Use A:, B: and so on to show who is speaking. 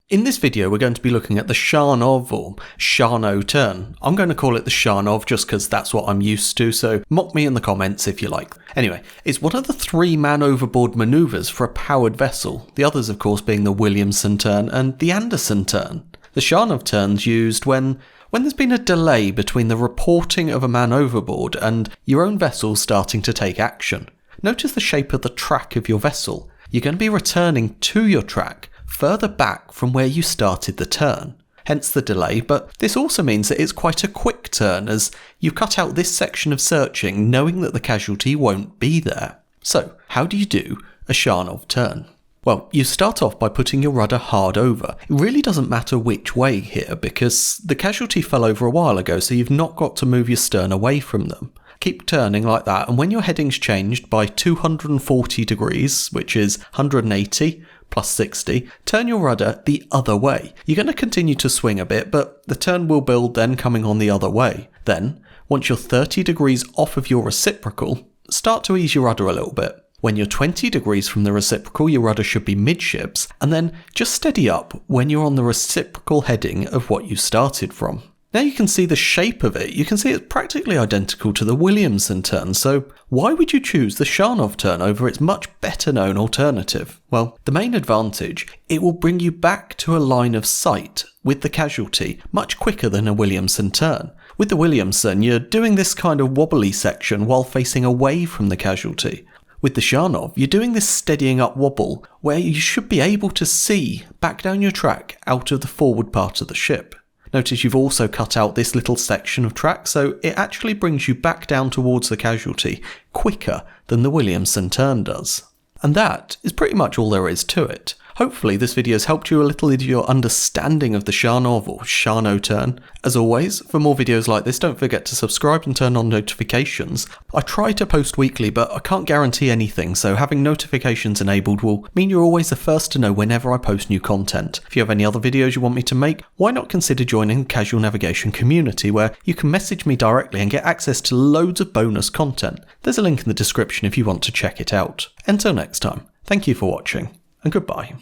A: In this video, we're going to be looking at the Scharnov or Scharnov Turn. I'm going to call it the Scharnov just because that's what I'm used to, so mock me in the comments if you like. Anyway, it's one of the 3 man-overboard manoeuvres for a powered vessel, the others of course being the Williamson Turn and the Anderson Turn. The Scharnov Turn's used when there's been a delay between the reporting of a man overboard and your own vessel starting to take action. Notice the shape of the track of your vessel. You're going to be returning to your track further back from where you started the turn. Hence the delay, but this also means that it's quite a quick turn as you cut out this section of searching knowing that the casualty won't be there. So, how do you do a Scharnov turn? Well, you start off by putting your rudder hard over. It really doesn't matter which way here because the casualty fell over a while ago, so you've not got to move your stern away from them. Keep turning like that, and when your heading's changed by 240 degrees, which is 180 plus 60, turn your rudder the other way. You're going to continue to swing a bit, but the turn will build then coming on the other way. Then, once you're 30 degrees off of your reciprocal, start to ease your rudder a little bit. When you're 20 degrees from the reciprocal, your rudder should be midships, and then just steady up when you're on the reciprocal heading of what you started from. Now you can see the shape of it. You can see it's practically identical to the Williamson turn, so why would you choose the Scharnov turn over its much better known alternative? Well, the main advantage, it will bring you back to a line of sight with the casualty much quicker than a Williamson turn. With the Williamson, you're doing this kind of wobbly section while facing away from the casualty. With the Scharnov, you're doing this steadying up wobble where you should be able to see back down your track out of the forward part of the ship. Notice you've also cut out this little section of track, so it actually brings you back down towards the casualty quicker than the Williamson turn does. And that is pretty much all there is to it. Hopefully this video has helped you a little in your understanding of the Scharnov or Scharnov turn. As always, for more videos like this, don't forget to subscribe and turn on notifications. I try to post weekly, but I can't guarantee anything, so having notifications enabled will mean you're always the first to know whenever I post new content. If you have any other videos you want me to make, why not consider joining the Casual Navigation community where you can message me directly and get access to loads of bonus content. There's a link in the description if you want to check it out. Until next time, thank you for watching, and goodbye.